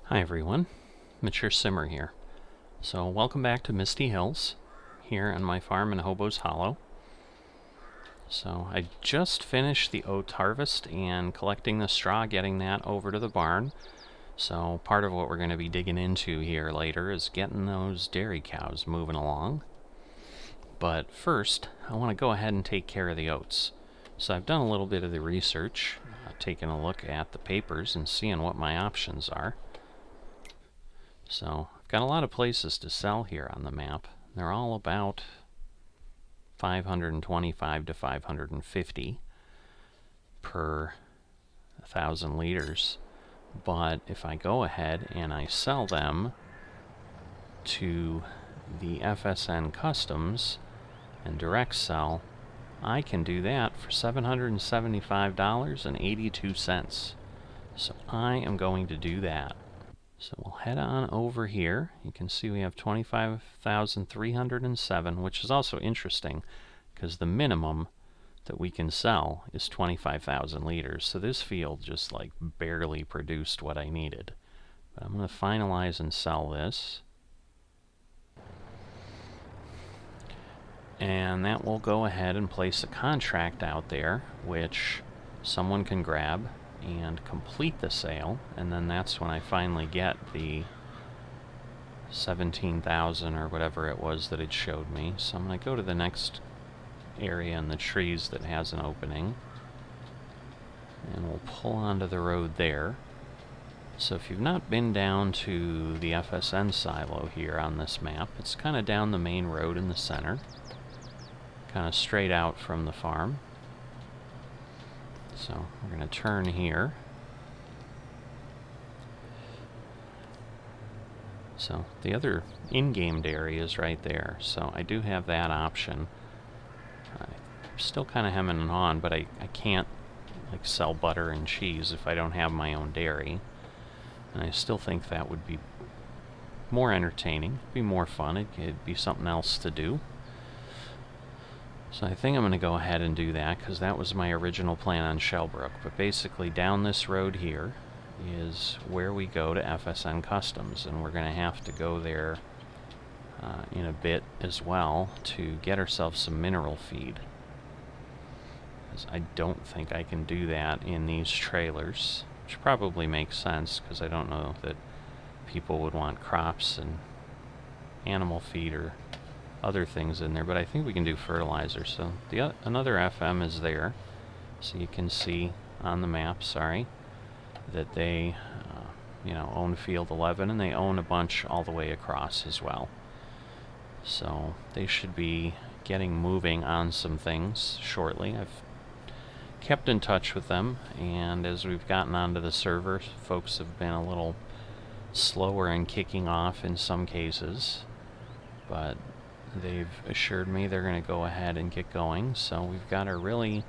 Hi everyone, Mature Simmer here. So welcome back to Misty Hills, here on my farm in Hobo's Hollow. So I just finished the oat harvest and collecting the straw, getting that over to the barn. So part of what we're going to be digging into here later is getting those dairy cows moving along. But first, I want to go ahead and take care of the oats. So I've done a little bit of the research, taking a look at the papers and seeing what my options are. So I've got a lot of places to sell here on the map. They're all about 525 to 550 per 1,000 liters. But if I go ahead and I sell them to the FSN Customs and direct sell, I can do that for $775.82. So I am going to do that. So we'll head on over here. You can see we have 25,307, which is also interesting because the minimum that we can sell is 25,000 liters. So this field just like barely produced what I needed. But I'm going to finalize and sell this. And that will go ahead and place a contract out there, which someone can grab and complete the sale, and then that's when I finally get the 17,000 or whatever it was that it showed me. So I'm going to go to the next area in the trees that has an opening, and we'll pull onto the road there. So if you've not been down to the FSN silo here on this map, it's kind of down the main road in the center, kind of straight out from the farm. So we're going to turn here. So the other in-game dairy is right there. So I do have that option. I'm still kind of hemming and hawing, but I can't like sell butter and cheese if I don't have my own dairy. And I still think that would be more entertaining, be more fun. It'd be something else to do. So I think I'm going to go ahead and do that because that was my original plan on Shellbrook. But basically down this road here is where we go to FSN Customs, and we're going to have to go there in a bit as well to get ourselves some mineral feed. Because I don't think I can do that in these trailers, which probably makes sense because I don't know that people would want crops and animal feed or other things in there, but I think we can do fertilizer. So another FM is there, so you can see on the map, that they own Field 11, and they own a bunch all the way across as well. So they should be getting moving on some things shortly. I've kept in touch with them, and as we've gotten onto the server, folks have been a little slower in kicking off in some cases, but they've assured me they're going to go ahead and get going. So we've got our really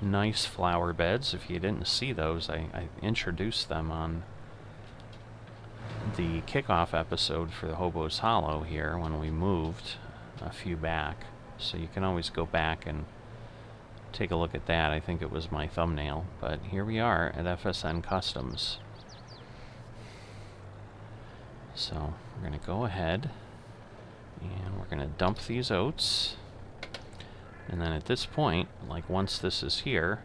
nice flower beds. If you didn't see those, I introduced them on the kickoff episode for the Hobo's Hollow here when we moved a few back. So you can always go back and take a look at that. I think it was my thumbnail. But here we are at FSN Customs. So we're going to go ahead and we're going to dump these oats. And then at this point, like once this is here,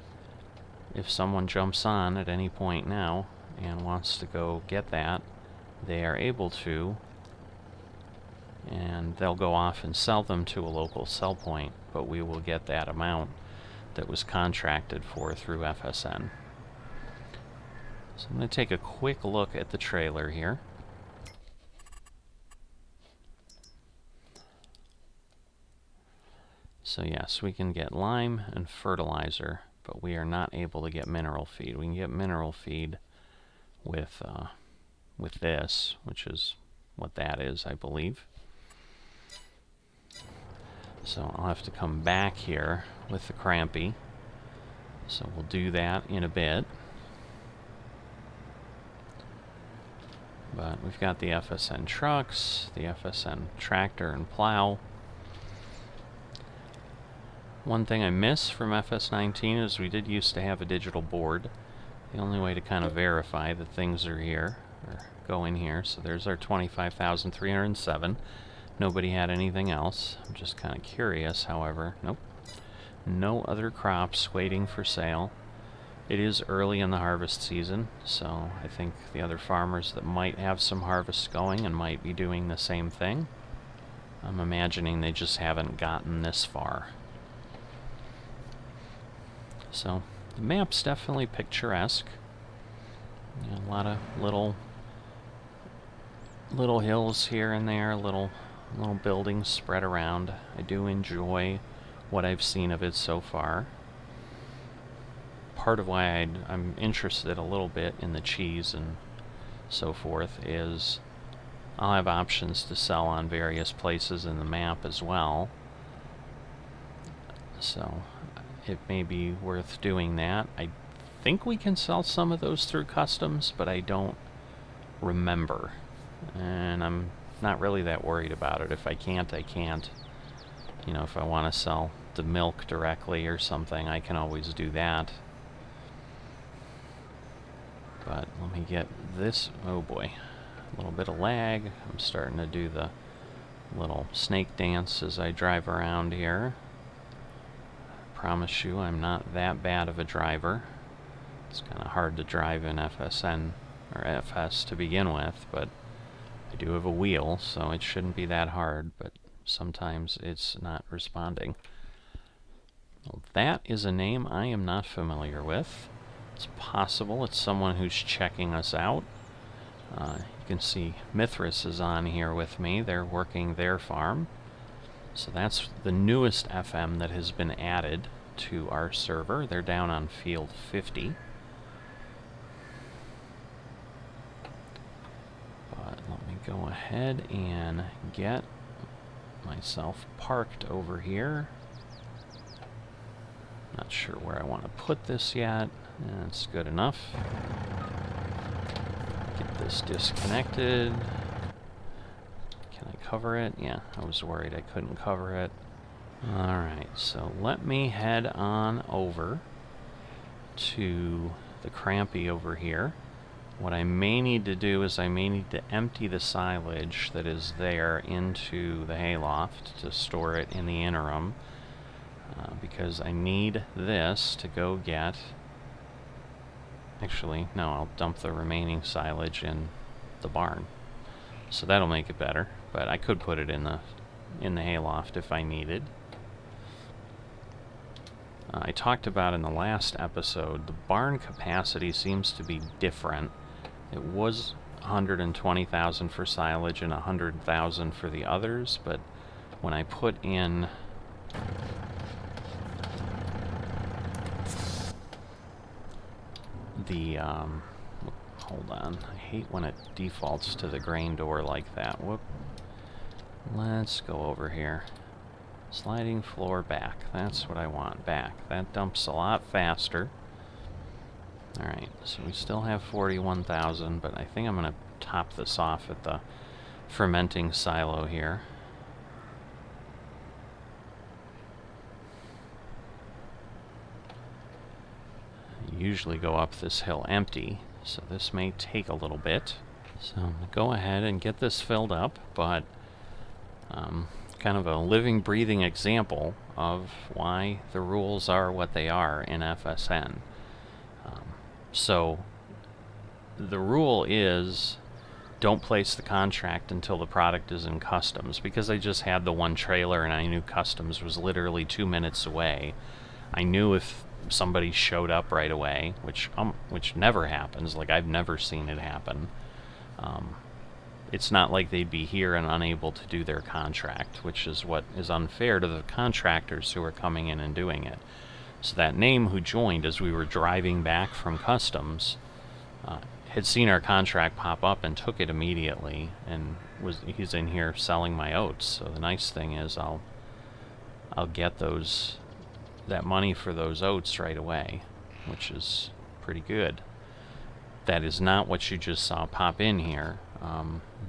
if someone jumps on at any point now and wants to go get that, they are able to, and they'll go off and sell them to a local sell point, but we will get that amount that was contracted for through FSN. So I'm going to take a quick look at the trailer here. So yes, we can get lime and fertilizer, but we are not able to get mineral feed. We can get mineral feed with this, which is what that is, I believe. So I'll have to come back here with the crampy. So we'll do that in a bit. But we've got the FSN trucks, the FSN tractor and plow. One thing I miss from FS19 is we did used to have a digital board. The only way to kind of verify that things are here, or go in here. So there's our 25,307. Nobody had anything else. I'm just kind of curious, however. Nope. No other crops waiting for sale. It is early in the harvest season, so I think the other farmers that might have some harvests going and might be doing the same thing, I'm imagining they just haven't gotten this far. So the map's definitely picturesque. Yeah, a lot of little hills here and there, little buildings spread around. I do enjoy what I've seen of it so far. Part of why I'm interested a little bit in the cheese and so forth is I'll have options to sell on various places in the map as well. So it may be worth doing that. I think we can sell some of those through customs, but I don't remember. And I'm not really that worried about it. If I can't, I can't. You know, if I want to sell the milk directly or something, I can always do that. But let me get this. Oh boy, a little bit of lag. I'm starting to do the little snake dance as I drive around here. I promise you I'm not that bad of a driver. It's kind of hard to drive in FSN or FS to begin with, but I do have a wheel, so it shouldn't be that hard, but sometimes it's not responding. Well, that is a name I am not familiar with. It's possible it's someone who's checking us out. You can see Mithras is on here with me. They're working their farm. So that's the newest FM that has been added to our server. They're down on field 50. But let me go ahead and get myself parked over here. Not sure where I want to put this yet. That's good enough. Get this disconnected. Can I cover it? Yeah, I was worried I couldn't cover it. Alright, so let me head on over to the Crampy over here. What I may need to do is I may need to empty the silage that is there into the hayloft to store it in the interim. Because I need this to go get... Actually, no, I'll dump the remaining silage in the barn. So that'll make it better, but I could put it in the hayloft if I needed. I talked about in the last episode, the barn capacity seems to be different. It was 120,000 for silage and 100,000 for the others, but when I put in the, hold on, I hate when it defaults to the grain door like that. Whoop. Let's go over here. Sliding floor back. That's what I want, back. That dumps a lot faster. Alright, so we still have 41,000, but I think I'm going to top this off at the fermenting silo here. Usually go up this hill empty, so this may take a little bit. So I'm going to go ahead and get this filled up, but kind of a living, breathing example of why the rules are what they are in FSN. So the rule is don't place the contract until the product is in customs. Because I just had the one trailer and I knew customs was literally 2 minutes away, I knew if somebody showed up right away, which never happens, like I've never seen it happen. It's not like they'd be here and unable to do their contract, which is what is unfair to the contractors who are coming in and doing it. So that name who joined as we were driving back from customs had seen our contract pop up and took it immediately, and he's in here selling my oats. So the nice thing is I'll get that money for those oats right away, which is pretty good. That is not what you just saw pop in here.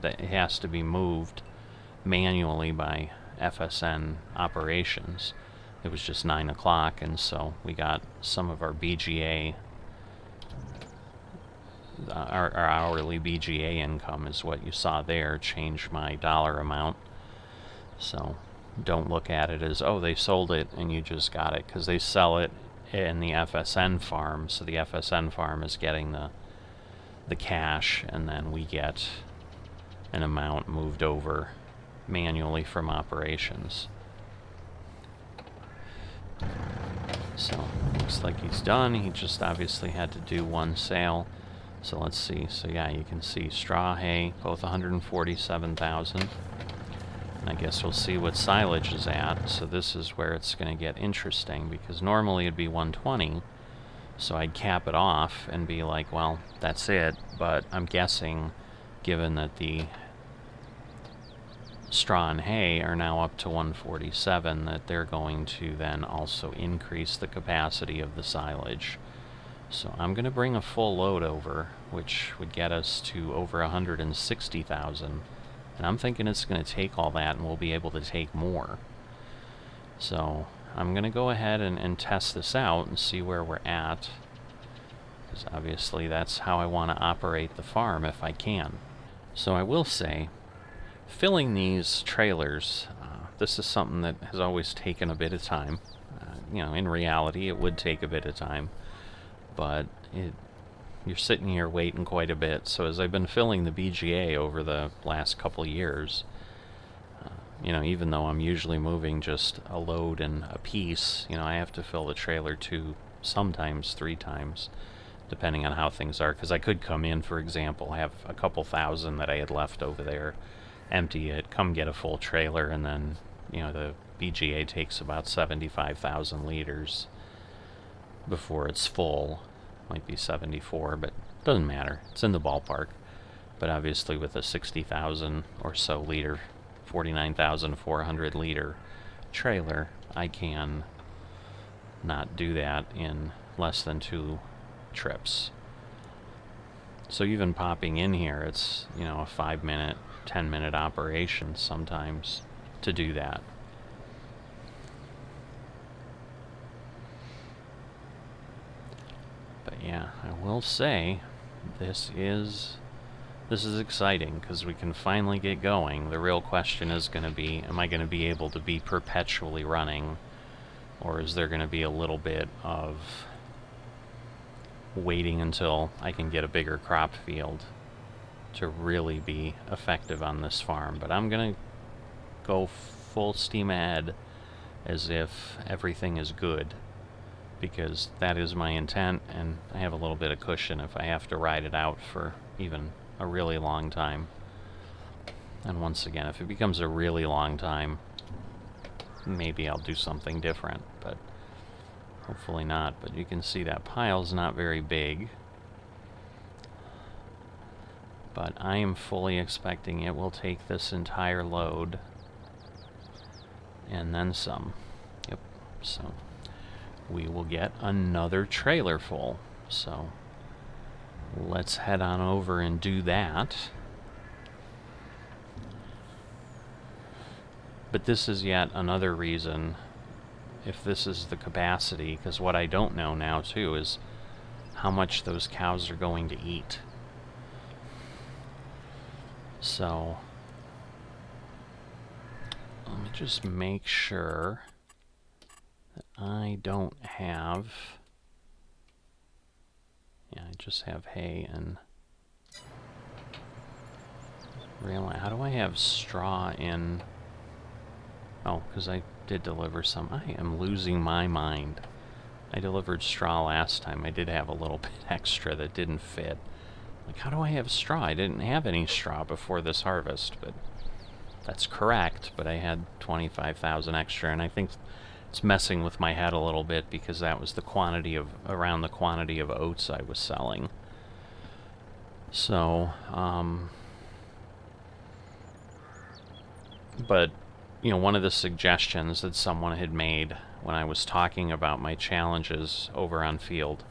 That it has to be moved manually by FSN operations. It was just 9 o'clock, and so we got some of our BGA our hourly BGA income is what you saw there, change my dollar amount. So don't look at it as, oh, they sold it and you just got it, because they sell it in the FSN farm, so the FSN farm is getting the cash, and then we get an amount moved over manually from operations. So looks like he's done. He just obviously had to do one sale. So let's see. So yeah, you can see straw, hay, both 147,000. I guess we'll see what silage is at. So this is where it's going to get interesting, because normally it'd be 120. So I'd cap it off and be like, well, that's it. But I'm guessing, given that the straw and hay are now up to 147, that they're going to then also increase the capacity of the silage. So I'm going to bring a full load over, which would get us to over 160,000. And I'm thinking it's going to take all that and we'll be able to take more. So I'm going to go ahead and test this out and see where we're at, because obviously that's how I want to operate the farm if I can. So I will say, filling these trailers, this is something that has always taken a bit of time. You know, in reality, it would take a bit of time, but you're sitting here waiting quite a bit. So as I've been filling the BGA over the last couple years, you know, even though I'm usually moving just a load and a piece, you know, I have to fill the trailer 2, sometimes 3 times, depending on how things are. Because I could come in, for example, have a couple thousand that I had left over there, empty it, come get a full trailer, and then, you know, the BGA takes about 75,000 liters before it's full. Might be 74, but doesn't matter. It's in the ballpark. But obviously with a 60,000 or so liter, 49,400 liter trailer, I can not do that in less than 2 trips. So even popping in here, it's, you know, a 5-minute, 10-minute operation sometimes to do that. But yeah, I will say this is exciting, because we can finally get going. The real question is going to be, am I going to be able to be perpetually running, or is there going to be a little bit of waiting until I can get a bigger crop field to really be effective on this farm? But I'm going to go full steam ahead as if everything is good, because that is my intent, and I have a little bit of cushion if I have to ride it out for even a really long time. And once again, if it becomes a really long time, maybe I'll do something different, but hopefully not. But you can see that pile's not very big, but I am fully expecting it will take this entire load and then some. Yep, so we will get another trailer full. So let's head on over and do that. But this is yet another reason, if this is the capacity, because what I don't know now too is how much those cows are going to eat. So let me just make sure that I don't have, yeah, I just have hay and realize, how do I have straw in? Oh, because I did deliver some. I am losing my mind. I delivered straw last time. I did have a little bit extra that didn't fit. Like, how do I have straw? I didn't have any straw before this harvest, but that's correct. But I had 25,000 extra, and I think it's messing with my head a little bit, because that was the quantity of, around the quantity of oats I was selling. So, but, you know, one of the suggestions that someone had made when I was talking about my challenges over on field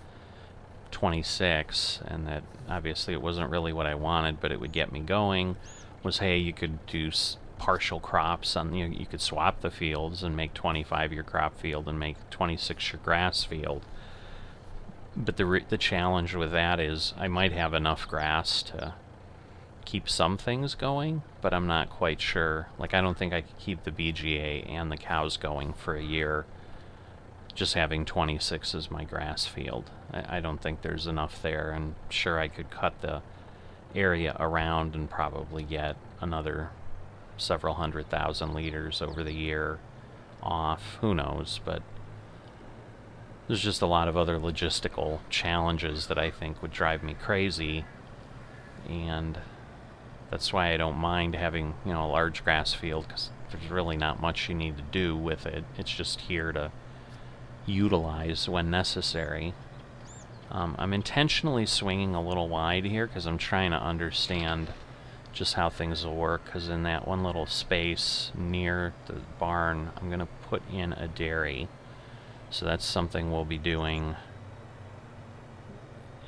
26, and that obviously it wasn't really what I wanted, but it would get me going, was, hey, you could do partial crops on, you know, you could swap the fields and make 25 your crop field and make 26 your grass field. But the challenge with that is I might have enough grass to keep some things going, but I'm not quite sure. Like, I don't think I could keep the BGA and the cows going for a year just having 26 as my grass field. I don't think there's enough there, and sure, I could cut the area around and probably get another several 100,000 liters over the year off. Who knows? But there's just a lot of other logistical challenges that I think would drive me crazy, and that's why I don't mind having, you know, a large grass field, because there's really not much you need to do with it. It's just here to utilize when necessary. I'm intentionally swinging a little wide here because I'm trying to understand just how things will work, because in that one little space near the barn, I'm going to put in a dairy. So that's something we'll be doing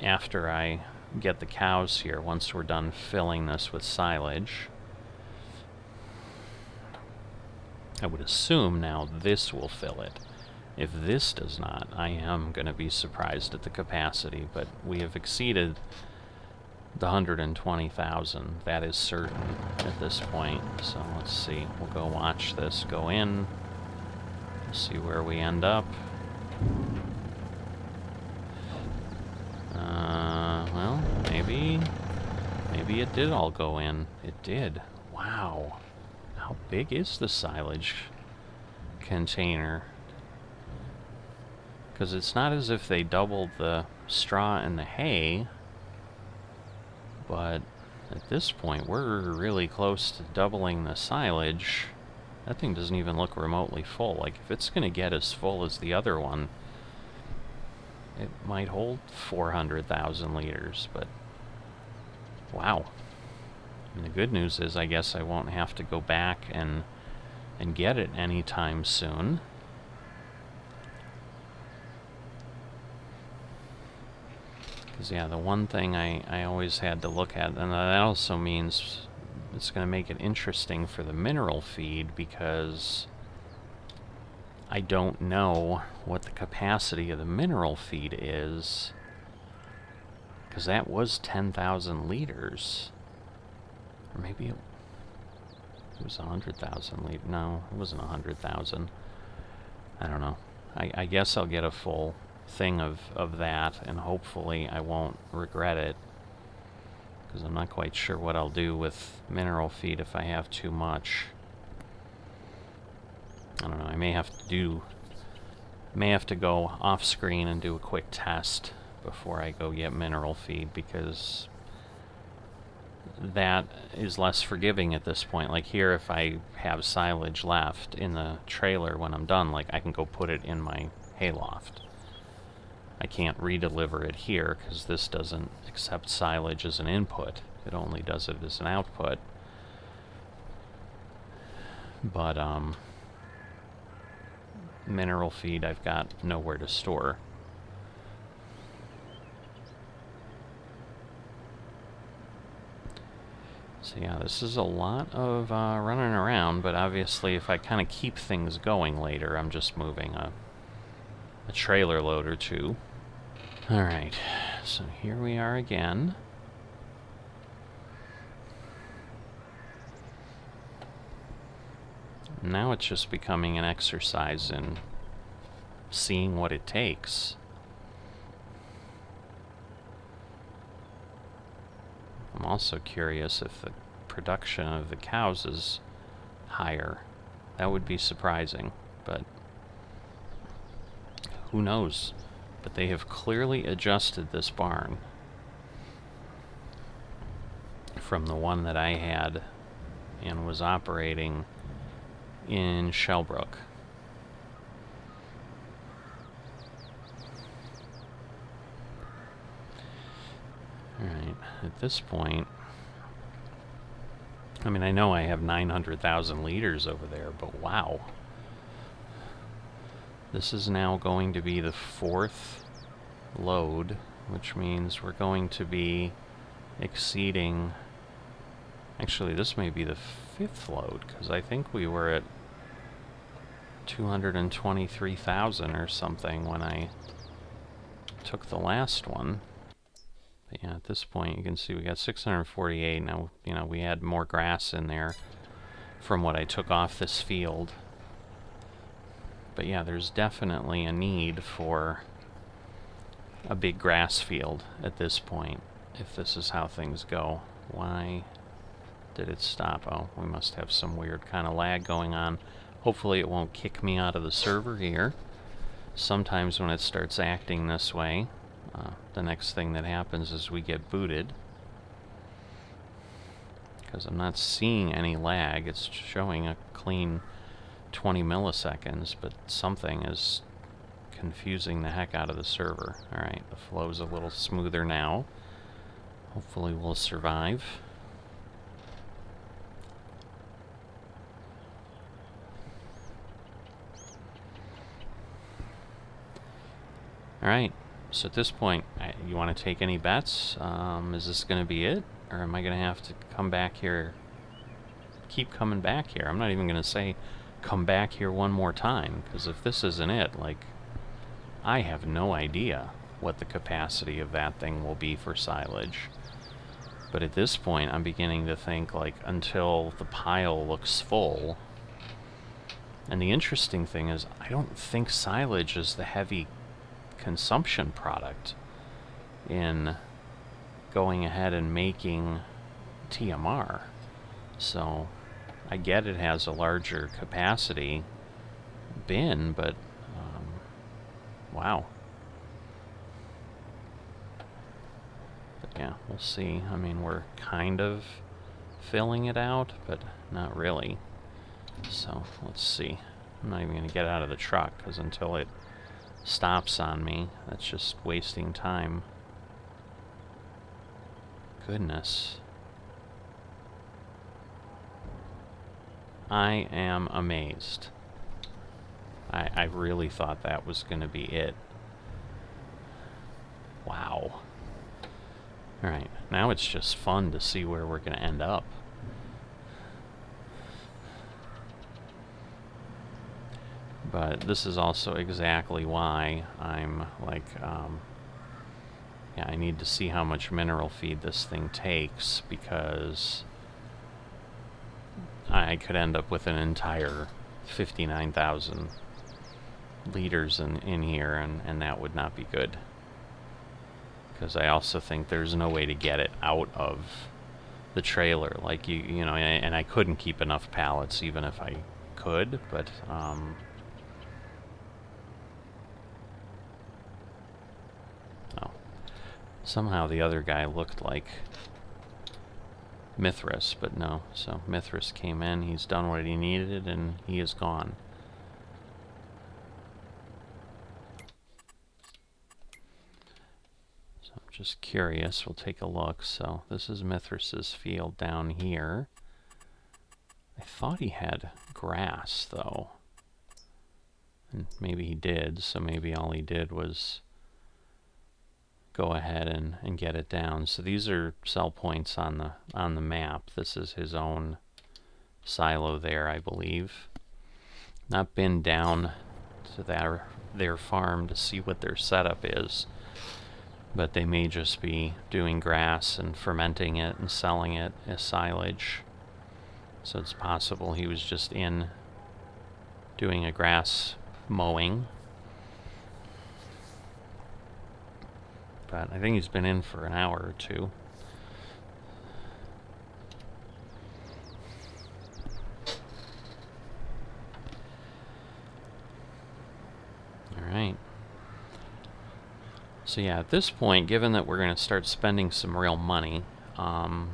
after I get the cows here, once we're done filling this with silage. I would assume now this will fill it. If this does not, I am going to be surprised at the capacity, but we have exceeded the 120,000. That is certain at this point. So let's see. We'll go watch this go in. See where we end up. Well, maybe it did all go in. It did. Wow. How big is the silage container? Because it's not as if they doubled the straw and the hay, but at this point we're really close to doubling the silage. That thing doesn't even look remotely full. Like, if it's going to get as full as the other one, it might hold 400,000 liters, but wow. And the good news is, I guess I won't have to go back and get it anytime soon. Because, yeah, the one thing I always had to look at, and that also means it's going to make it interesting for the mineral feed, because I don't know what the capacity of the mineral feed is, because that was 10,000 liters. Or maybe it was 100,000 liters. No, it wasn't 100,000. I don't know. I guess I'll get a full thing of that, and hopefully I won't regret it, because I'm not quite sure what I'll do with mineral feed if I have too much. I don't know. I may have to go off screen and do a quick test before I go get mineral feed, because that is less forgiving at this point. Like here, if I have silage left in the trailer when I'm done, like I can go put it in my hayloft. I can't redeliver it here because this doesn't accept silage as an input. It only does it as an output. But mineral feed I've got nowhere to store. So yeah, this is a lot of running around, but obviously if I kind of keep things going later, I'm just moving a trailer load or two. Alright, so here we are again. Now it's just becoming an exercise in seeing what it takes. I'm also curious if the production of the cows is higher. That would be surprising, but who knows? But they have clearly adjusted this barn from the one that I had and was operating in Shellbrook. Alright, at this point, I mean, I know I have 900,000 liters over there, but wow. This is now going to be the 4th load, which means we're going to be exceeding... Actually, this may be the 5th load, because I think we were at 223,000 or something when I took the last one. But yeah, at this point you can see we got 648. Now, you know, we had more grass in there from what I took off this field. But yeah, there's definitely a need for a big grass field at this point, if this is how things go. Why did it stop? Oh, we must have some weird kind of lag going on. Hopefully it won't kick me out of the server here. Sometimes when it starts acting this way, the next thing that happens is we get booted. Because I'm not seeing any lag. It's showing a clean 20 milliseconds, but something is confusing the heck out of the server. Alright, the flow's a little smoother now. Hopefully we'll survive. Alright, so at this point, you want to take any bets? Is this going to be it? Or am I going to have to come back here? Keep coming back here. I'm not even going to say come back here one more time, because if this isn't it, like, I have no idea what the capacity of that thing will be for silage. But at this point, I'm beginning to think, like, until the pile looks full. And the interesting thing is, I don't think silage is the heavy consumption product in going ahead and making TMR. So I get it has a larger capacity bin, but wow. But yeah, we'll see. I mean, we're kind of filling it out, but not really. So let's see. I'm not even going to get out of the truck, because until it stops on me, that's just wasting time. Goodness. I am amazed. I really thought that was going to be it. Wow. Alright, now it's just fun to see where we're going to end up. But this is also exactly why I'm like, yeah, I need to see how much mineral feed this thing takes, because I could end up with an entire 59,000 liters in here, and that would not be good. Because I also think there's no way to get it out of the trailer. Like, you know, and I couldn't keep enough pallets even if I could, but, oh. Somehow the other guy looked like Mithras, but no. So Mithras came in, he's done what he needed, and he is gone. So I'm just curious, we'll take a look. So this is Mithras's field down here. I thought he had grass, though. And maybe he did, so maybe all he did was go ahead and get it down. So these are cell points on the map. This is his own silo there, I believe. Not been down to their farm to see what their setup is, but they may just be doing grass and fermenting it and selling it as silage. So it's possible he was just in doing a grass mowing. But I think he's been in for an hour or two. Alright. So yeah, at this point, given that we're going to start spending some real money, the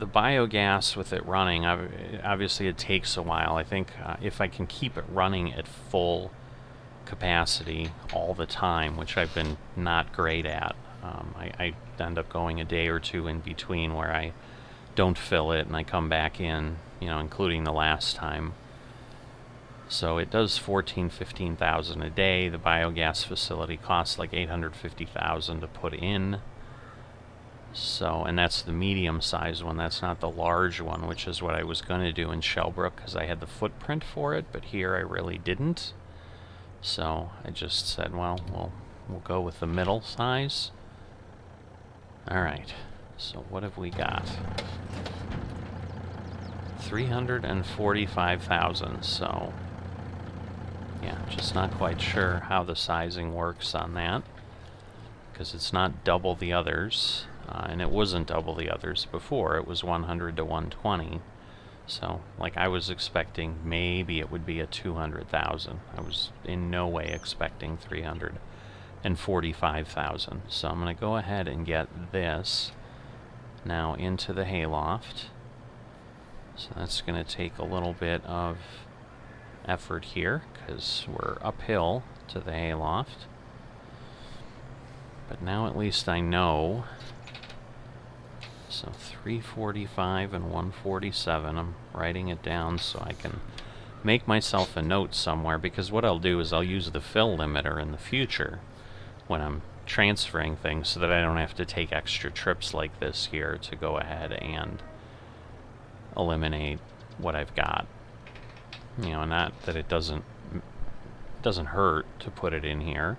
biogas with it running, obviously it takes a while. I think if I can keep it running at full capacity all the time, which I've been not great at. I end up going a day or two in between where I don't fill it and I come back in, you know, including the last time. So it does 15,000 a day. The biogas facility costs like 850,000 to put in. So, and that's the medium-sized one. That's not the large one, which is what I was going to do in Shellbrook because I had the footprint for it, but here I really didn't. So I just said, well, we'll go with the middle size. Alright, so what have we got? 345,000, so yeah, just not quite sure how the sizing works on that, because it's not double the others, and it wasn't double the others before. It was 100 to 120. So, like, I was expecting maybe it would be a 200,000. I was in no way expecting 345,000. So I'm going to go ahead and get this now into the hayloft. So that's going to take a little bit of effort here, because we're uphill to the hayloft. But now at least I know. So 345 and 147, I'm writing it down so I can make myself a note somewhere, because what I'll do is I'll use the fill limiter in the future when I'm transferring things, so that I don't have to take extra trips like this here to go ahead and eliminate what I've got. You know, not that it doesn't hurt to put it in here,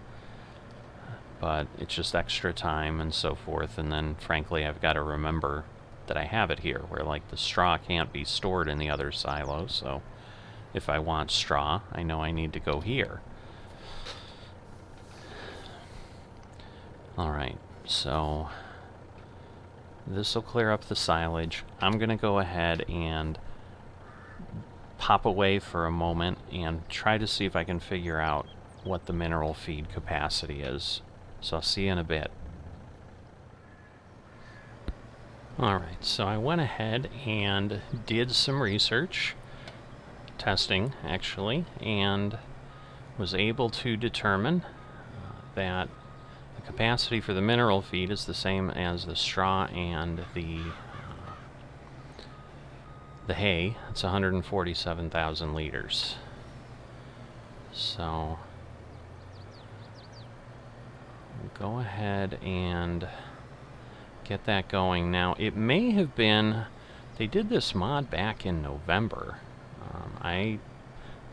but it's just extra time and so forth. And then, frankly, I've got to remember that I have it here, where, like, the straw can't be stored in the other silo, so if I want straw, I know I need to go here. Alright, so this will clear up the silage. I'm going to go ahead and pop away for a moment and try to see if I can figure out what the mineral feed capacity is. So I'll see you in a bit. Alright, so I went ahead and did some research, testing actually, and was able to determine that the capacity for the mineral feed is the same as the straw and the hay. It's 147,000 liters. So go ahead and get that going. Now, it may have been, they did this mod back in November. I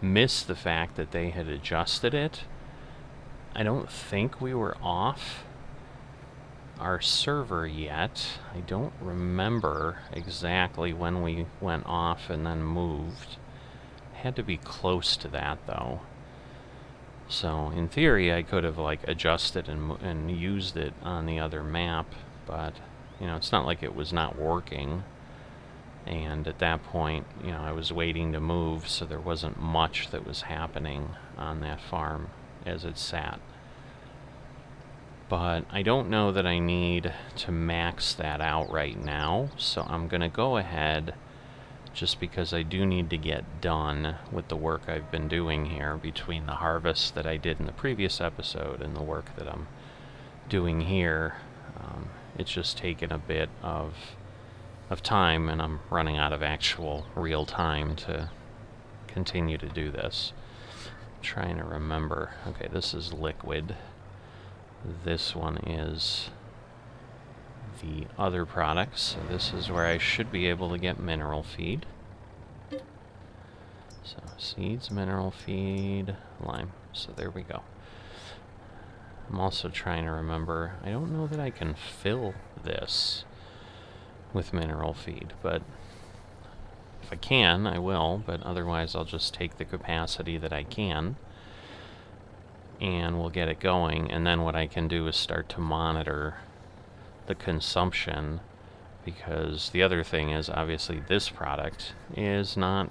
missed the fact that they had adjusted it. I don't think we were off our server yet. I don't remember exactly when we went off and then moved. Had to be close to that, though. So, in theory, I could have, like, adjusted and used it on the other map, but, you know, it's not like it was not working. And at that point, you know, I was waiting to move, so there wasn't much that was happening on that farm as it sat. But I don't know that I need to max that out right now, so I'm going to go ahead, just because I do need to get done with the work I've been doing here between the harvest that I did in the previous episode and the work that I'm doing here. It's just taken a bit of time, and I'm running out of actual real time to continue to do this. I'm trying to remember. Okay, this is liquid. This one is the other products. So this is where I should be able to get mineral feed. So seeds, mineral feed, lime. So there we go. I'm also trying to remember, I don't know that I can fill this with mineral feed, but if I can, I will, but otherwise I'll just take the capacity that I can and we'll get it going. And then what I can do is start to monitor the consumption, because the other thing is, obviously, this product is not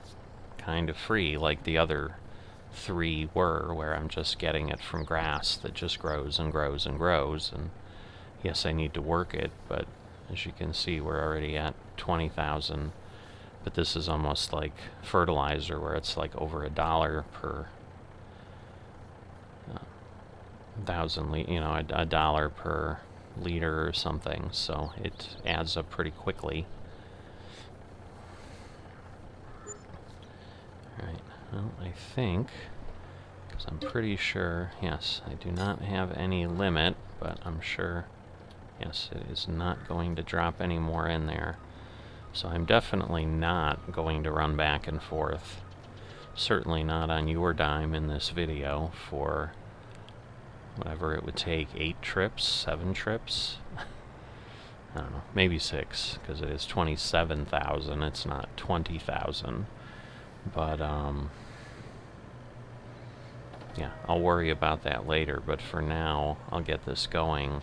kind of free like the other three were, where I'm just getting it from grass that just grows and grows and grows. And yes, I need to work it, but as you can see, we're already at 20,000. But this is almost like fertilizer, where it's like over $1 per 1,000 you know, $1 per liter or something, so it adds up pretty quickly. Alright, well, I think, because I'm pretty sure, yes, I do not have any limit, but I'm sure, yes, it is not going to drop any more in there. So I'm definitely not going to run back and forth. certainly not on your dime in this video for whatever it would take, 8 trips, 7 trips. I don't know, maybe 6, because it is 27,000, it's not 20,000. But, yeah, I'll worry about that later, but for now, I'll get this going.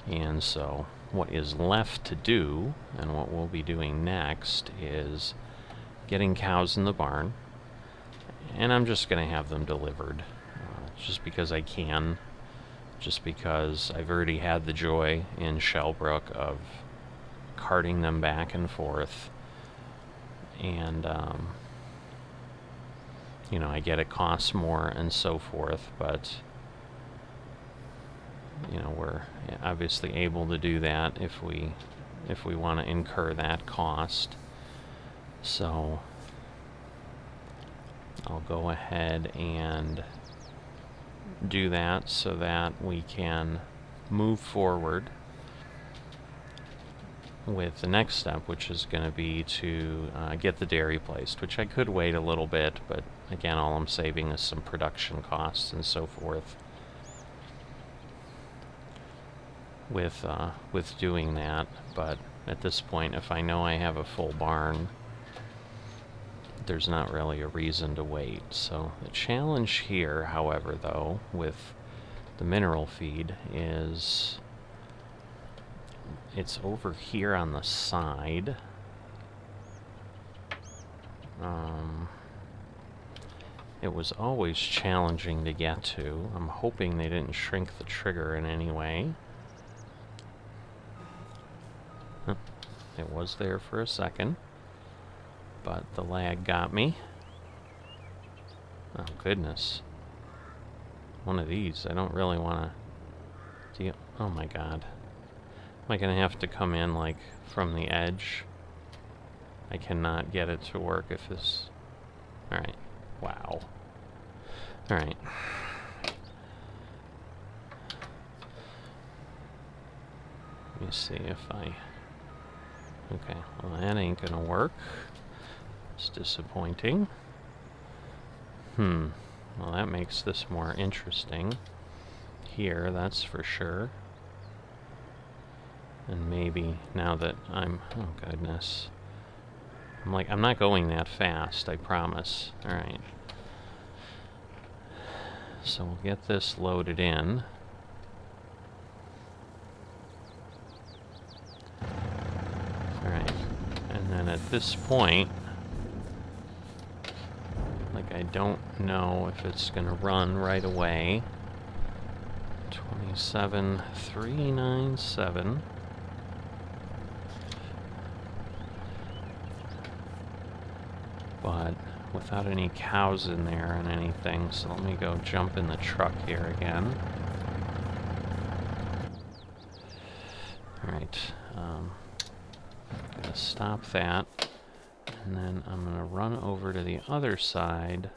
And so, what is left to do, and what we'll be doing next, is getting cows in the barn. And I'm just going to have them delivered, just because I can. Just because I've already had the joy in Shellbrook of carting them back and forth. And, you know, I get it costs more and so forth, but, you know, we're obviously able to do that if we want to incur that cost. So I'll go ahead and do that so that we can move forward with the next step, which is going to be to get the dairy placed, which I could wait a little bit, but again, all I'm saving is some production costs and so forth with doing that. But at this point, if I know I have a full barn, there's not really a reason to wait. So the challenge here, however, though, with the mineral feed is it's over here on the side. It was always challenging to get to. I'm hoping they didn't shrink the trigger in any way. It was there for a second, but the lag got me. Oh, goodness. One of these. I don't really want to deal. Oh, my God. Am I going to have to come in, like, from the edge? I cannot get it to work if this... Alright. Wow. Alright. Let me see if I... Okay, well, that ain't going to work. It's disappointing. Well, that makes this more interesting. Here, that's for sure. And maybe now that I'm... Oh, goodness. I'm not going that fast, I promise. Alright. So we'll get this loaded in. Alright. And then at this point... Like, I don't know if it's going to run right away. 27,397. But without any cows in there and anything, so let me go jump in the truck here again. Alright, gonna stop that, and then I'm gonna run over to the other side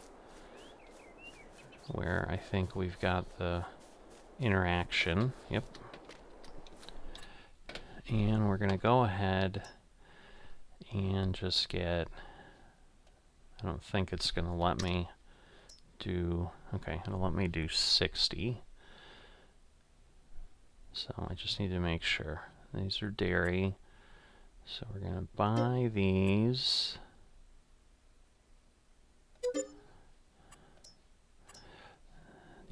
where I think we've got the interaction. Yep. And we're gonna go ahead and just get... I don't think it's going to let me do... Okay, it'll let me do 60. So I just need to make sure. These are dairy. So we're going to buy these.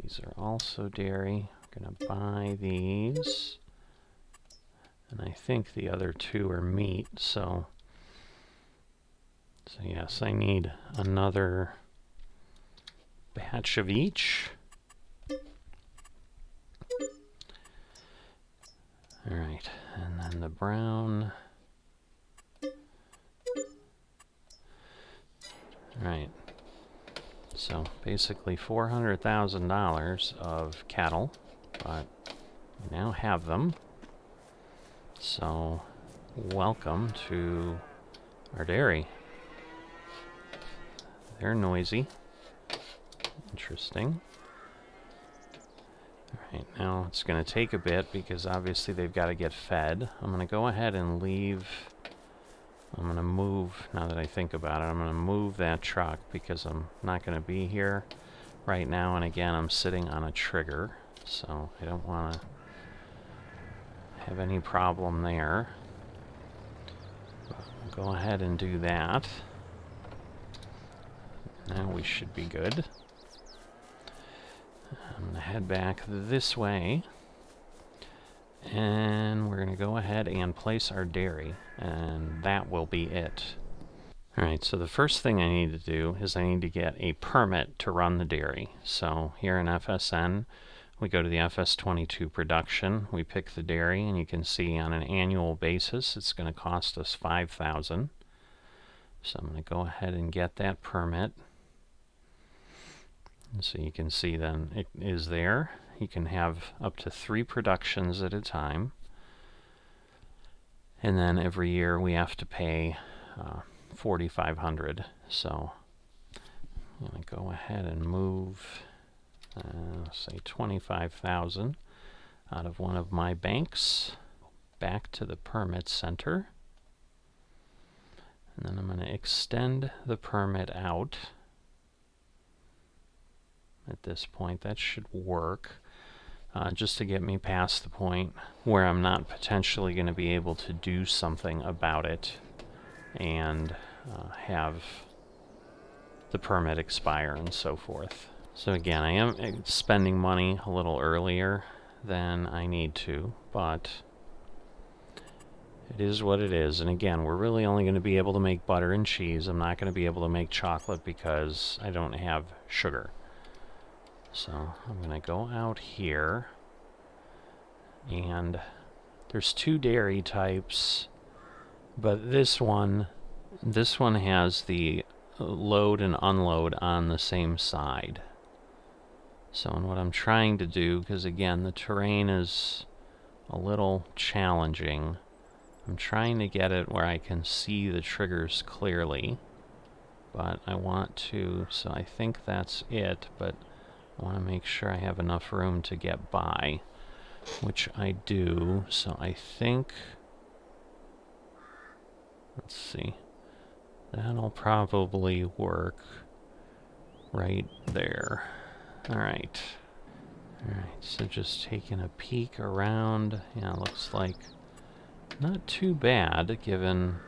These are also dairy. We're going to buy these. And I think the other two are meat, so yes, I need another batch of each. Alright, and then the brown. Alright, so basically $400,000 of cattle, but we now have them. So, welcome to our dairy. They're noisy. Interesting. Alright, now it's going to take a bit because obviously they've got to get fed. I'm going to go ahead and leave... I'm going to move, now that I think about it, I'm going to move that truck because I'm not going to be here right now. And again, I'm sitting on a trigger, so I don't want to have any problem there. But we'll go ahead and do that. Now we should be good. I'm going to head back this way. And we're going to go ahead and place our dairy, and that will be it. Alright, so the first thing I need to do is I need to get a permit to run the dairy. So here in FSN, we go to the FS22 production, we pick the dairy, and you can see on an annual basis it's going to cost us $5,000. So I'm going to go ahead and get that permit. And so you can see then it is there. You can have up to 3 productions at a time. And then every year we have to pay $4,500. So I'm going to go ahead and move, say $25,000 out of one of my banks back to the permit center. And then I'm going to extend the permit out. At this point, that should work. Just to get me past the point where I'm not potentially going to be able to do something about it and have the permit expire and so forth. So again, I am spending money a little earlier than I need to, but it is what it is. And again, we're really only going to be able to make butter and cheese. I'm not going to be able to make chocolate because I don't have sugar. So I'm going to go out here, and there's 2 dairy types, but this one has the load and unload on the same side. So and what I'm trying to do, because again the terrain is a little challenging, I'm trying to get it where I can see the triggers clearly, but I want to, so I think that's it, but I want to make sure I have enough room to get by, which I do. So I think, let's see, that'll probably work right there. Alright. Alright, so just taking a peek around. Yeah, looks like not too bad given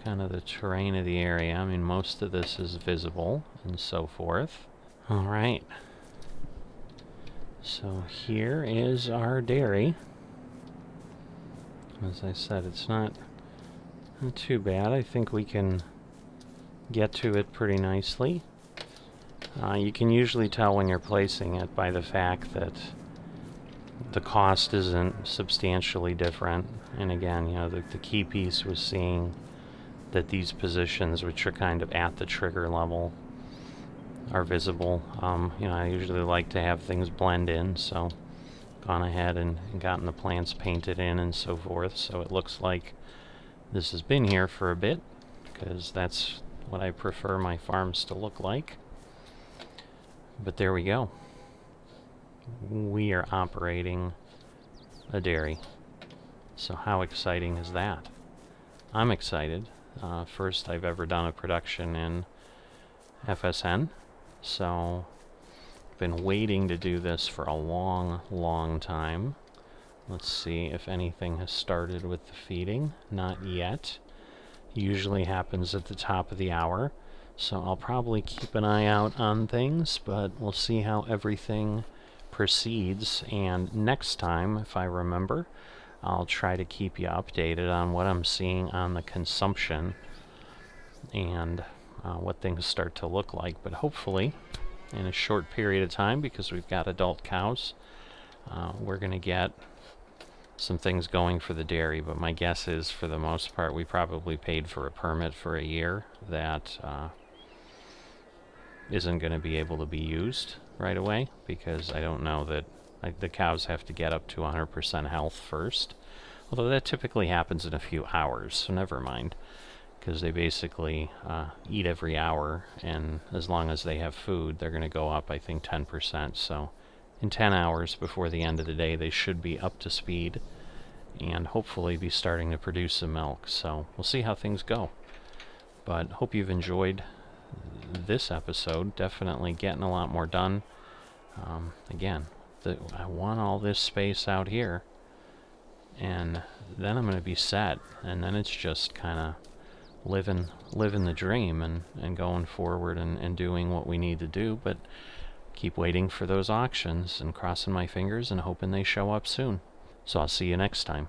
kind of the terrain of the area. I mean, most of this is visible and so forth. Alright, so here is our dairy. As I said, it's not too bad. I think we can get to it pretty nicely. You can usually tell when you're placing it by the fact that the cost isn't substantially different. And again, you know, the key piece was seeing that these positions, which are kind of at the trigger level, are visible. You know, I usually like to have things blend in, so gone ahead and gotten the plants painted in and so forth, so it looks like this has been here for a bit, because that's what I prefer my farms to look like. But there we go. We are operating a dairy. So how exciting is that? I'm excited. First I've ever done a production in FSN. So, been waiting to do this for a long time. Let's see if anything has started with the feeding. Not yet. Usually happens at the top of the hour. So I'll probably keep an eye out on things, but we'll see how everything proceeds. And next time, if I remember, I'll try to keep you updated on what I'm seeing on the consumption and what things start to look like. But hopefully in a short period of time, because we've got adult cows, we're going to get some things going for the dairy. But my guess is, for the most part, we probably paid for a permit for a year that isn't going to be able to be used right away, because I don't know that the cows have to get up to 100% health first, although that typically happens in a few hours, so never mind. Because they basically eat every hour, and as long as they have food, they're going to go up, I think, 10%. So in 10 hours before the end of the day, they should be up to speed and hopefully be starting to produce some milk. So we'll see how things go. But hope you've enjoyed this episode. Definitely getting a lot more done. Again, I want all this space out here, and then I'm going to be set, and then it's just kind of living the dream and going forward and doing what we need to do, but keep waiting for those auctions and crossing my fingers and hoping they show up soon. So I'll see you next time.